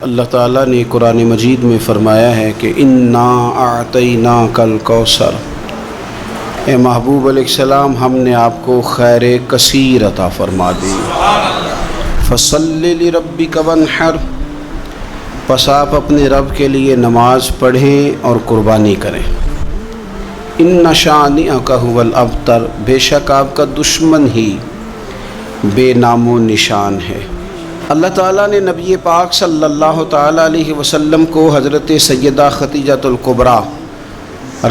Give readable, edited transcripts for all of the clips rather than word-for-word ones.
اللہ تعالیٰ نے قرآن مجید میں فرمایا ہے کہ انا اعطیناک الکوثر، اے محبوب علیہ السلام ہم نے آپ کو خیر کثیر عطا فرما دی۔ فصلی لربک وانحر، پس آپ اپنے رب کے لیے نماز پڑھیں اور قربانی کریں۔ ان شانئک ھو الابتر، بے شک آپ کا دشمن ہی بے نام و نشان ہے۔ اللہ تعالیٰ نے نبی پاک صلی اللہ تعالیٰ علیہ وسلم کو حضرت سیدہ خدیجۃ الکبریٰ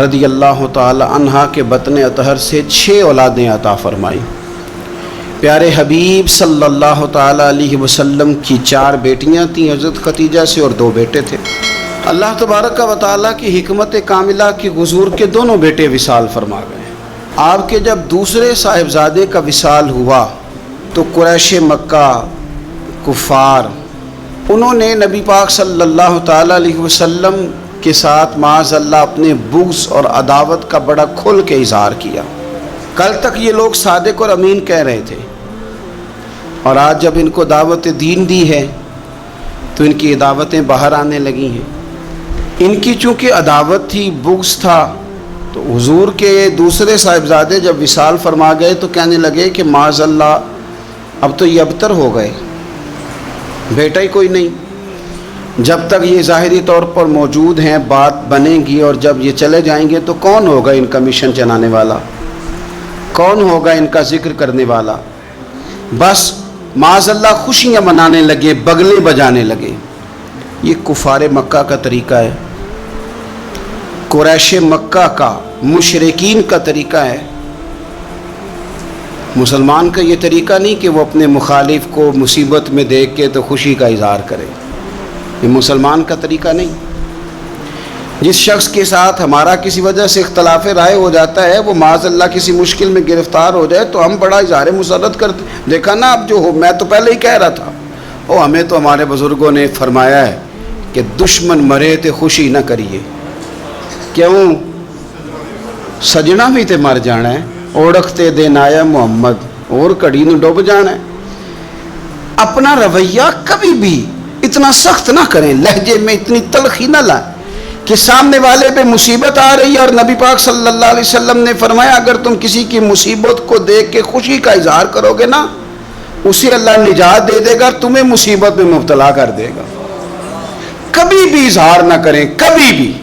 رضی اللہ تعالیٰ عنہا کے بطن اطہر سے 6 اولادیں عطا فرمائیں۔ پیارے حبیب صلی اللہ تعالیٰ علیہ وسلم کی 4 بیٹیاں تھیں حضرت خدیجہ سے، اور 2 بیٹے تھے۔ اللہ تبارک و تعالیٰ کی حکمت کاملہ کی حضور کے دونوں بیٹے وصال فرما گئے۔ آپ کے جب دوسرے صاحبزادے کا وصال ہوا تو قریش مکہ کفار انہوں نے نبی پاک صلی اللہ تعالیٰ علیہ وسلم کے ساتھ معاذ اللہ اپنے بغض اور عداوت کا بڑا کھل کے اظہار کیا۔ کل تک یہ لوگ صادق اور امین کہہ رہے تھے، اور آج جب ان کو دعوت دین دی ہے تو ان کی دعوتیں باہر آنے لگی ہیں۔ ان کی چونکہ عداوت تھی، بغض تھا، تو حضور کے دوسرے صاحبزادے جب وصال فرما گئے تو کہنے لگے کہ معاذ اللہ اب تو یہ ابتر ہو گئے، بیٹا ہی کوئی نہیں۔ جب تک یہ ظاہری طور پر موجود ہیں بات بنے گی، اور جب یہ چلے جائیں گے تو کون ہوگا ان کا مشن چلانے والا، کون ہوگا ان کا ذکر کرنے والا؟ بس معاذ اللہ خوشیاں منانے لگے، بغلیں بجانے لگے۔ یہ کفار مکہ کا طریقہ ہے، قریش مکہ کا، مشرکین کا طریقہ ہے۔ مسلمان کا یہ طریقہ نہیں کہ وہ اپنے مخالف کو مصیبت میں دیکھ کے تو خوشی کا اظہار کرے، یہ مسلمان کا طریقہ نہیں۔ جس شخص کے ساتھ ہمارا کسی وجہ سے اختلاف رائے ہو جاتا ہے، وہ معاذ اللہ کسی مشکل میں گرفتار ہو جائے تو ہم بڑا اظہار مسرت کرتے، دیکھا نا اب جو ہو، میں تو پہلے ہی کہہ رہا تھا۔ ہمیں تو ہمارے بزرگوں نے فرمایا ہے کہ دشمن مرے تے خوشی نہ کریے، کیوں؟ سجنا بھی تے مر جانا ہے، اوڑکتے دن آیا محمد، اور کڑی نو ڈوب جانا ہے۔ اپنا رویہ کبھی بھی اتنا سخت نہ کریں، لہجے میں اتنی تلخی نہ لائیں کہ سامنے والے پہ مصیبت آ رہی ہے، اور نبی پاک صلی اللہ علیہ وسلم نے فرمایا اگر تم کسی کی مصیبت کو دیکھ کے خوشی کا اظہار کرو گے نا، اسے اللہ نجات دے دے گا، تمہیں مصیبت میں مبتلا کر دے گا۔ کبھی بھی اظہار نہ کریں، کبھی بھی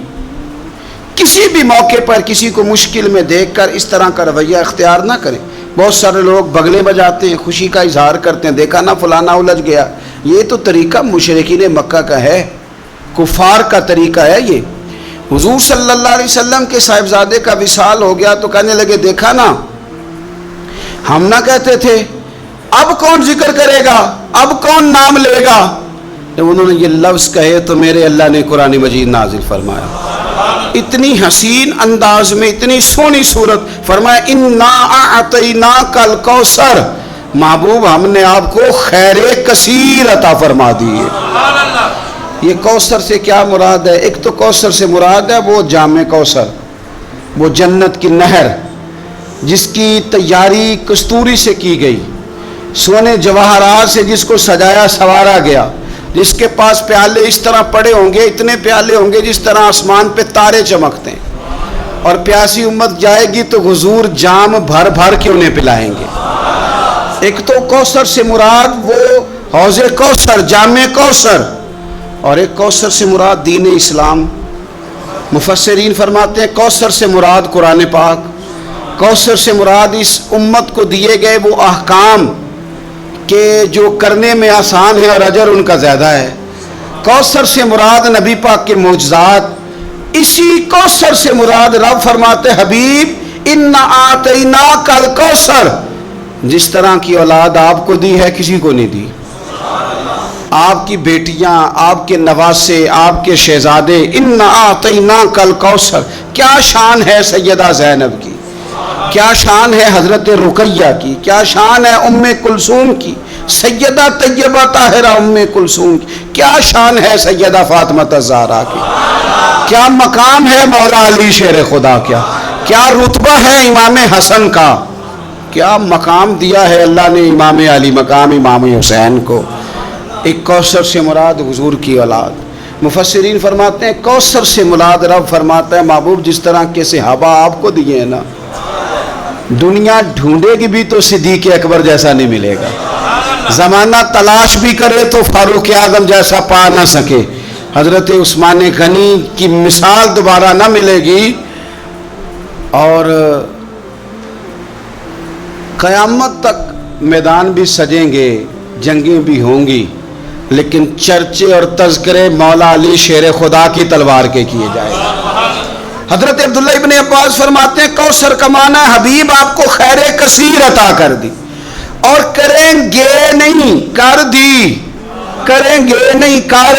کسی بھی موقع پر کسی کو مشکل میں دیکھ کر اس طرح کا رویہ اختیار نہ کریں۔ بہت سارے لوگ بغلے بجاتے ہیں، خوشی کا اظہار کرتے ہیں، دیکھا نا فلانا الجھ گیا۔ یہ تو طریقہ مشرکین مکہ کا ہے، کفار کا طریقہ ہے یہ۔ حضور صلی اللہ علیہ وسلم کے صاحبزادے کا وصال ہو گیا تو کہنے لگے دیکھا نا، ہم نہ کہتے تھے اب کون ذکر کرے گا، اب کون نام لے گا؟ جب انہوں نے یہ لفظ کہے تو میرے اللہ نے قرآن مجید نازل فرمایا، اتنی حسین انداز میں، اتنی سونی صورت، فرمایا انا اعطیناک الکوثر، محبوب ہم نے آپ کو خیر کثیر عطا فرما دی ہے۔ یہ کوثر سے کیا مراد ہے؟ ایک تو کوثر سے مراد ہے وہ جام کوثر، وہ جنت کی نہر جس کی تیاری کستوری سے کی گئی، سونے جواہرات سے جس کو سجایا سنوارا گیا، جس کے پاس پیالے اس طرح پڑے ہوں گے، اتنے پیالے ہوں گے جس طرح آسمان پہ تارے چمکتے ہیں، اور پیاسی امت جائے گی تو حضور جام بھر بھر کے انہیں پلائیں گے۔ ایک تو کوثر سے مراد وہ حوض کوثر، جام کوثر، اور ایک کوثر سے مراد دین اسلام۔ مفسرین فرماتے ہیں کوثر سے مراد قرآن پاک، کوثر سے مراد اس امت کو دیے گئے وہ احکام کہ جو کرنے میں آسان ہے اور اجر ان کا زیادہ ہے۔ کوثر سے مراد نبی پاک کے معجزات، اسی کوثر سے مراد رب فرماتے حبیب انا اعطیناک الکوثر، جس طرح کی اولاد آپ کو دی ہے کسی کو نہیں دی۔ آپ کی بیٹیاں، آپ کے نواسے، آپ کے شہزادے، انا اعطیناک الکوثر۔ کیا شان ہے سیدہ زینب کی، کیا شان ہے حضرت رقیہ کی، کیا شان ہے ام کلثوم کی، سیدہ طیبہ طاہرہ ام کلثوم کی، کیا شان ہے سیدہ فاطمہ الزہرا کی، کیا مقام ہے مولا علی شیر خدا، کیا رتبہ ہے امام حسن کا، کیا مقام دیا ہے اللہ نے امام علی مقام امام حسین کو۔ ایک کوثر سے مراد حضور کی اولاد. مفسرین فرماتے ہیں کوثر سے مراد رب فرماتا ہے محبوب جس طرح کے صحابہ آپ کو دیے ہیں نا، دنیا ڈھونڈے گی بھی تو صدیق اکبر جیسا نہیں ملے گا. زمانہ تلاش بھی کرے تو فاروق اعظم جیسا پا نہ سکے. حضرت عثمان غنی کی مثال دوبارہ نہ ملے گی. اور قیامت تک میدان بھی سجیں گے، جنگیں بھی ہوں گی، لیکن چرچے اور تذکرے مولا علی شیر خدا کی تلوار کے کیے جائیں گے. حضرت عبداللہ ابن عباس فرماتے ہیں کوثر کا معنی حبیب آپ کو خیر کثیر عطا کر دی، اور کریں گے نہیں کر دی، کریں گے نہیں کر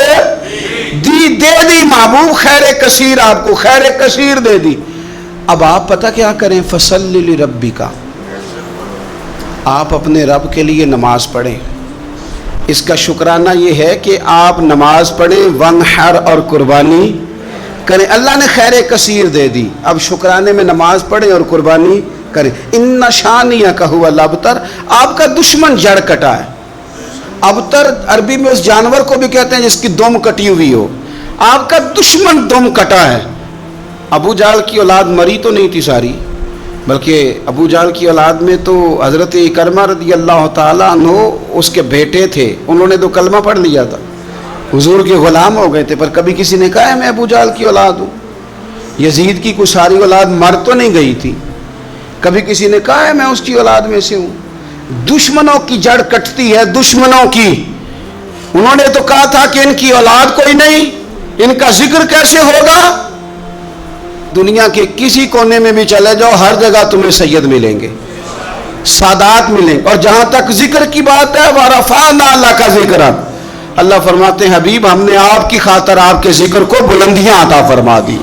دی، دے دی محبوب خیر کثیر، آپ کو خیر کثیر دے دی. اب آپ پتہ کیا کریں، فصلی لربک، آپ اپنے رب کے لیے نماز پڑھیں. اس کا شکرانہ یہ ہے کہ آپ نماز پڑھیں، ونحر اور قربانی کریں. اللہ نے خیر کثیر دے دی، اب شکرانے میں نماز پڑھیں اور قربانی کریں. ان شانیک ھو الابتر، آپ کا دشمن جڑ کٹا ہے. ابتر عربی میں اس جانور کو بھی کہتے ہیں جس کی دم کٹی ہوئی ہو. آپ کا دشمن دم کٹا ہے. ابو جہل کی اولاد مری تو نہیں تھی ساری، بلکہ ابو جہل کی اولاد میں تو حضرت اکرمہ رضی اللہ تعالیٰ عنہ اس کے بیٹے تھے، انہوں نے تو کلمہ پڑھ لیا تھا، حضور کے غلام ہو گئے تھے، پر کبھی کسی نے کہا ہے میں ابو جہل کی اولاد ہوں. یزید کی کوئی ساری اولاد مر تو نہیں گئی تھی، کبھی کسی نے کہا ہے میں اس کی اولاد میں سے ہوں. دشمنوں کی جڑ کٹتی ہے، دشمنوں کی. انہوں نے تو کہا تھا کہ ان کی اولاد کوئی نہیں، ان کا ذکر کیسے ہوگا. دنیا کے کسی کونے میں بھی چلے جاؤ، ہر جگہ تمہیں سید ملیں گے، سادات ملیں گے. اور جہاں تک ذکر کی بات ہے وَرَفَعْنَا لَكَ ذِكْرَكَ، اللہ فرماتے ہیں حبیب ہم نے آپ کی خاطر آپ کے ذکر کو بلندیاں عطا فرما دی.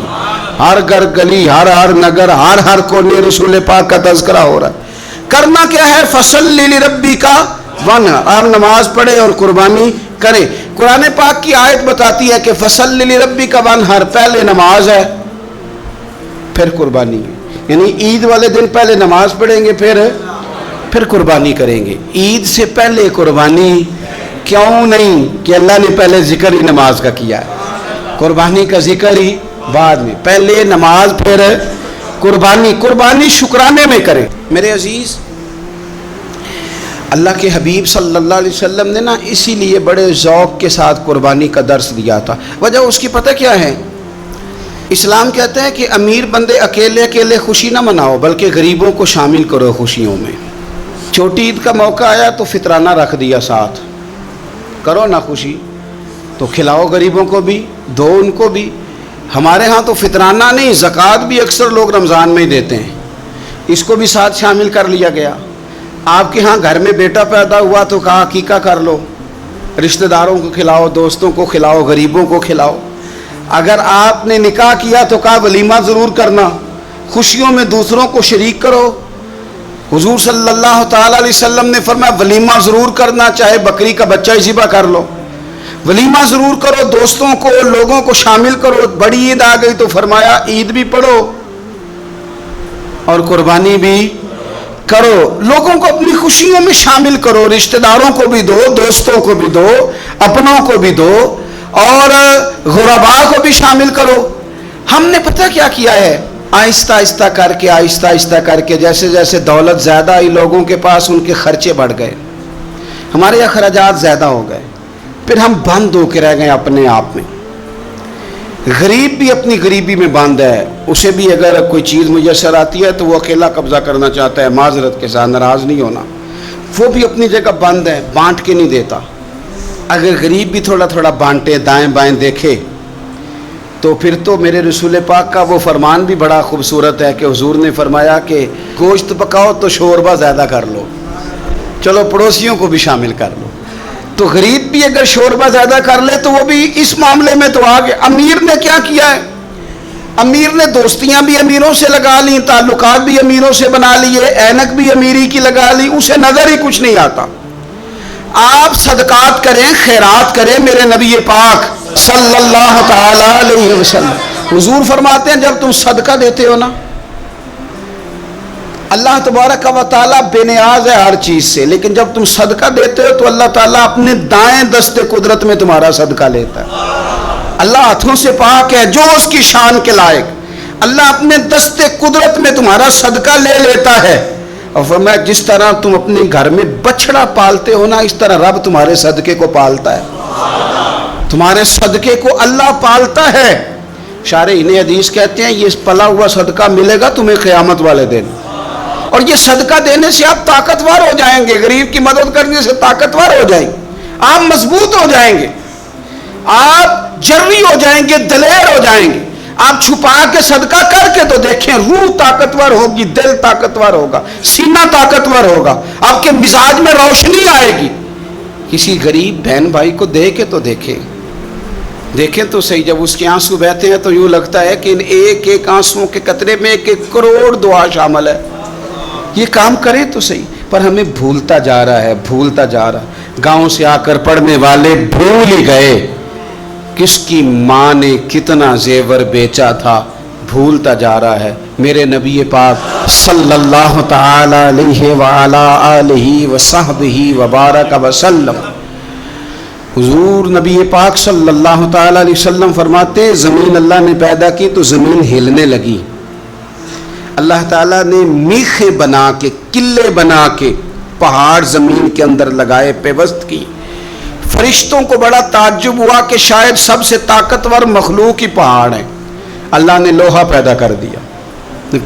ہر گھر گلی، ہر نگر، ہر کونے رسول پاک کا تذکرہ ہو رہا ہے. کرنا کیا ہے، فَصَلِّ لِرَبِّكَ وَانْحَرْ، آپ نماز پڑھیں اور قربانی کریں. قرآن پاک کی آیت بتاتی ہے کہ فَصَلِّ لِرَبِّكَ وَانْحَرْ، پہلے نماز ہے پھر قربانی ہے. یعنی عید والے دن پہلے نماز پڑھیں گے پھر قربانی کریں گے. عید سے پہلے قربانی کیوں نہیں کہ اللہ نے پہلے ذکر ہی نماز کا کیا ہے، قربانی کا ذکر ہی بعد میں، پہلے نماز پھر قربانی. قربانی شکرانے میں کریں. میرے عزیز، اللہ کے حبیب صلی اللہ علیہ وسلم نے نا اسی لیے بڑے ذوق کے ساتھ قربانی کا درس دیا تھا. وجہ اس کی پتہ کیا ہے، اسلام کہتا ہے کہ امیر بندے اکیلے اکیلے خوشی نہ مناؤ، بلکہ غریبوں کو شامل کرو خوشیوں میں. چھوٹی عید کا موقع آیا تو فطرانہ رکھ دیا ساتھ، کرو نا خوشی تو کھلاؤ غریبوں کو بھی، دو ان کو بھی. ہمارے ہاں تو فطرانہ نہیں، زکوٰۃ بھی اکثر لوگ رمضان میں ہی دیتے ہیں، اس کو بھی ساتھ شامل کر لیا گیا. آپ کے ہاں گھر میں بیٹا پیدا ہوا تو کہا عقیقہ کر لو، رشتہ داروں کو کھلاؤ، دوستوں کو کھلاؤ، غریبوں کو کھلاؤ. اگر آپ نے نکاح کیا تو کہا ولیمہ ضرور کرنا، خوشیوں میں دوسروں کو شریک کرو. حضور صلی اللہ تعالیٰ علیہ وسلم نے فرمایا ولیمہ ضرور کرنا، چاہے بکری کا بچہ ہی ذبح کر لو، ولیمہ ضرور کرو، دوستوں کو لوگوں کو شامل کرو. بڑی عید آ گئی تو فرمایا عید بھی پڑھو اور قربانی بھی کرو، لوگوں کو اپنی خوشیوں میں شامل کرو، رشتہ داروں کو بھی دو، دوستوں کو بھی دو، اپنوں کو بھی دو اور غرباء کو بھی شامل کرو. ہم نے پتہ کیا کیا ہے، آہستہ آہستہ کر کے جیسے جیسے دولت زیادہ آئی لوگوں کے پاس، ان کے خرچے بڑھ گئے، ہمارے اخراجات زیادہ ہو گئے، پھر ہم بند ہو کے رہ گئے اپنے آپ میں. غریب بھی اپنی غریبی میں بند ہے، اسے بھی اگر کوئی چیز میسر آتی ہے تو وہ اکیلا قبضہ کرنا چاہتا ہے، معذرت کے ساتھ، ناراض نہیں ہونا، وہ بھی اپنی جگہ بند ہے، بانٹ کے نہیں دیتا. اگر غریب بھی تھوڑا تھوڑا بانٹے، دائیں بائیں دیکھے، تو پھر تو میرے رسول پاک کا وہ فرمان بھی بڑا خوبصورت ہے کہ حضور نے فرمایا کہ گوشت پکاؤ تو شوربہ زیادہ کر لو، چلو پڑوسیوں کو بھی شامل کر لو. تو غریب بھی اگر شوربہ زیادہ کر لے تو وہ بھی اس معاملے میں تو آگے. امیر نے کیا کیا ہے، امیر نے دوستیاں بھی امیروں سے لگا لی، تعلقات بھی امیروں سے بنا لیے، اینک بھی امیری کی لگا لی، اسے نظر ہی کچھ نہیں آتا. آپ صدقات کریں، خیرات کریں. میرے نبی پاک صلی اللہ تعالی علیہ وسلم حضور فرماتے ہیں جب تم صدقہ دیتے ہو نا، اللہ تبارک و تعالیٰ بے نیاز ہے ہر چیز سے، لیکن جب تم صدقہ دیتے ہو تو اللہ تعالیٰ اپنے دائیں دست قدرت میں تمہارا صدقہ لیتا ہے۔ اللہ ہاتھوں سے پاک ہے جو اس کی شان کے لائق، اللہ اپنے دست قدرت میں تمہارا صدقہ لے لیتا ہے۔ اور فرمایا جس طرح تم اپنے گھر میں بچڑا پالتے ہو نا، اس طرح رب تمہارے صدقے کو پالتا ہے، تمہارے صدقے کو اللہ پالتا ہے۔ شارحین حدیث کہتے ہیں یہ پلا ہوا صدقہ ملے گا تمہیں قیامت والے دن، اور یہ صدقہ دینے سے آپ طاقتور ہو جائیں گے، غریب کی مدد کرنے سے طاقتور ہو جائیں گے، آپ مضبوط ہو جائیں گے، آپ جرری ہو جائیں گے، دلیر ہو جائیں گے۔ آپ چھپا کے صدقہ کر کے تو دیکھیں، روح طاقتور ہوگی، دل طاقتور ہوگا، سینہ طاقتور ہوگا، آپ کے مزاج میں روشنی آئے گی۔ کسی غریب بہن بھائی کو دے کے تو دیکھیں تو صحیح، جب اس کے آنسو بہتے ہیں تو یوں لگتا ہے کہ ان ایک ایک آنسوؤں کے قطرے میں 1 کروڑ دعا شامل ہے۔ یہ کام کریں تو صحیح، پر ہمیں بھولتا جا رہا۔ گاؤں سے آ کر پڑھنے والے بھول ہی گئے کس کی ماں نے کتنا زیور بیچا تھا، بھولتا جا رہا ہے۔ میرے نبی پاک صلی اللہ تعالی علیہ وعلا آلہ وصحبہ وبارک وسلم، حضور نبی پاک صلی اللہ تعالی علیہ وسلم فرماتے ہیں زمین اللہ نے پیدا کی تو زمین ہلنے لگی، اللہ تعالیٰ نے میخیں بنا کے، قلعے بنا کے پہاڑ زمین کے اندر لگائے، پیوست کی۔ فرشتوں کو بڑا تعجب ہوا کہ شاید سب سے طاقتور مخلوق ہی پہاڑ ہے۔ اللہ نے لوہا پیدا کر دیا،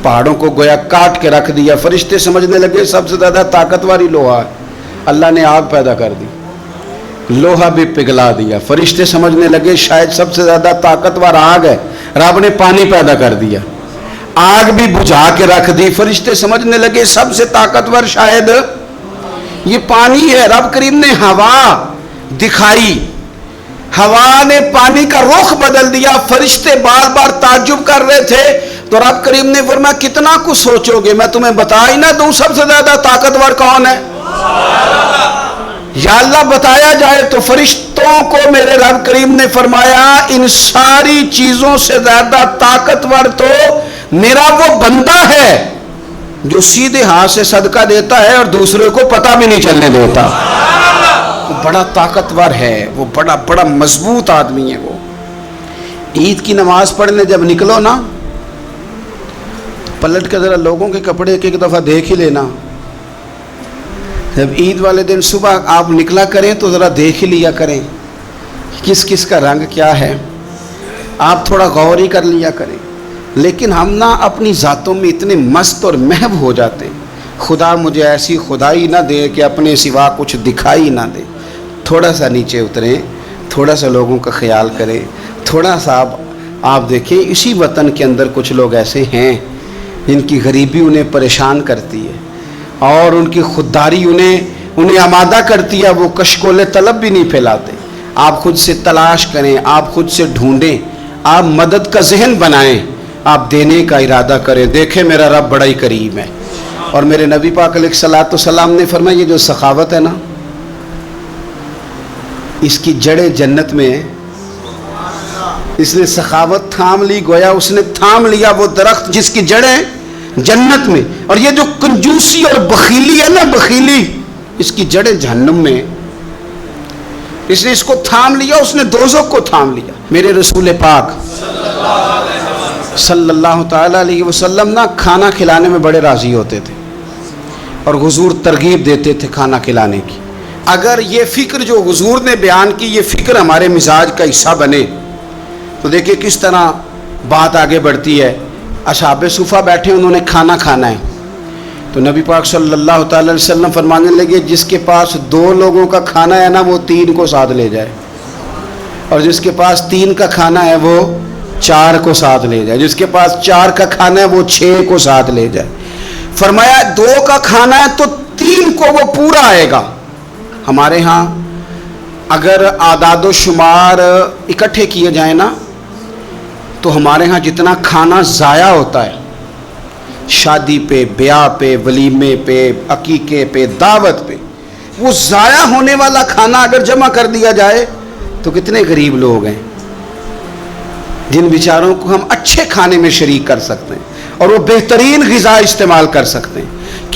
پہاڑوں کو گویا کاٹ کے رکھ دیا۔ فرشتے سمجھنے لگے سب سے زیادہ طاقتور ہی لوہا ہے۔ اللہ نے آگ پیدا کر دی، لوہا بھی پگھلا دیا۔ فرشتے سمجھنے لگے شاید سب سے زیادہ طاقتور آگ ہے، رب نے پانی پیدا کر دیا، آگ بھی بجھا کے رکھ دی۔ فرشتے سمجھنے لگے سب سے طاقتور شاید یہ پانی ہے، رب کریم نے ہوا دکھائی، ہوا نے پانی کا رخ بدل دیا۔ فرشتے بار بار تعجب کر رہے تھے تو رب کریم نے فرمایا کتنا کچھ سوچو گے، میں تمہیں بتا ہی نہ دوں سب سے زیادہ طاقتور کون ہے؟ یا اللہ بتایا جائے تو فرشتوں کو میرے رب کریم نے فرمایا ان ساری چیزوں سے زیادہ طاقتور تو میرا وہ بندہ ہے جو سیدھے ہاتھ سے صدقہ دیتا ہے اور دوسرے کو پتہ بھی نہیں چلنے دیتا۔ وہ بڑا طاقتور ہے، وہ بڑا مضبوط آدمی ہے۔ وہ عید کی نماز پڑھنے جب نکلو نا، پلٹ کے ذرا لوگوں کے کپڑے ایک دفعہ دیکھ ہی لینا۔ جب عید والے دن صبح آپ نکلا کریں تو ذرا دیکھ ہی لیا کریں کس کس کا رنگ کیا ہے، آپ تھوڑا غور ہی کر لیا کریں۔ لیکن ہم نا اپنی ذاتوں میں اتنے مست اور محو ہو جاتے ہیں، خدا مجھے ایسی خدائی نہ دے کہ اپنے سوا کچھ دکھائی نہ دے۔ تھوڑا سا نیچے اتریں، تھوڑا سا لوگوں کا خیال کریں، تھوڑا سا آپ دیکھیں اسی وطن کے اندر کچھ لوگ ایسے ہیں جن کی غریبی انہیں پریشان کرتی ہے اور ان کی خودداری انہیں آمادہ کرتی ہے، وہ کشکول طلب بھی نہیں پھیلاتے۔ آپ خود سے تلاش کریں، آپ خود سے ڈھونڈیں، آپ مدد کا ذہن بنائیں، آپ دینے کا ارادہ کریں۔ دیکھیں میرا رب بڑا ہی کریم ہے۔ اور میرے نبی پاک علیہ الصلوۃ والسلام نے فرمایا یہ جو سخاوت ہے نا، اس کی جڑیں جنت میں ہیں۔ اس نے سخاوت تھام لی، گویا اس نے تھام لیا وہ درخت جس کی جڑیں جنت میں، اور یہ جو کنجوسی اور بخیلی ہے نا، بخیلی، اس کی جڑیں جہنم میں۔ اس نے اس کو تھام لیا، اس نے دوزخ کو تھام لیا۔ میرے رسول پاک صلی اللہ تعالی علیہ وسلم نا کھانا کھلانے میں بڑے راضی ہوتے تھے اور حضور ترغیب دیتے تھے کھانا کھلانے کی۔ اگر یہ فکر جو حضور نے بیان کی یہ فکر ہمارے مزاج کا حصہ بنے تو دیکھیں کس طرح بات آگے بڑھتی ہے۔ اصحاب صفہ بیٹھے انہوں نے کھانا کھانا ہے تو نبی پاک صلی اللہ تعالی علیہ وسلم فرمانے لگے جس کے پاس 2 لوگوں کا کھانا ہے نا وہ 3 کو ساتھ لے جائے، اور جس کے پاس 3 کا کھانا ہے وہ 4 کو ساتھ لے جائے، جس کے پاس 4 کا کھانا ہے وہ 6 کو ساتھ لے جائے۔ فرمایا 2 کا کھانا ہے تو 3 کو وہ پورا آئے گا۔ ہمارے ہاں اگر اعداد و شمار اکٹھے کیے جائیں نا تو ہمارے ہاں جتنا کھانا ضائع ہوتا ہے شادی پہ، بیاہ پہ، ولیمے پہ، عقیقے پہ، دعوت پہ، وہ ضائع ہونے والا کھانا اگر جمع کر دیا جائے تو کتنے غریب لوگ ہیں جن بیچاروں کو ہم اچھے کھانے میں شریک کر سکتے ہیں اور وہ بہترین غذا استعمال کر سکتے ہیں۔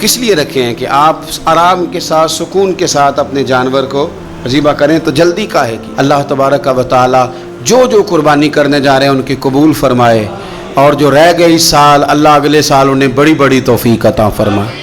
کس لیے رکھے ہیں کہ آپ آرام کے ساتھ سکون کے ساتھ اپنے جانور کو ذبح کریں، تو جلدی کاہے کی؟ اللہ تبارک و تعالی جو قربانی کرنے جا رہے ہیں ان کی قبول فرمائے، اور جو رہ گئی سال اللہ اگلے سال انہیں بڑی بڑی توفیق عطا فرمائے۔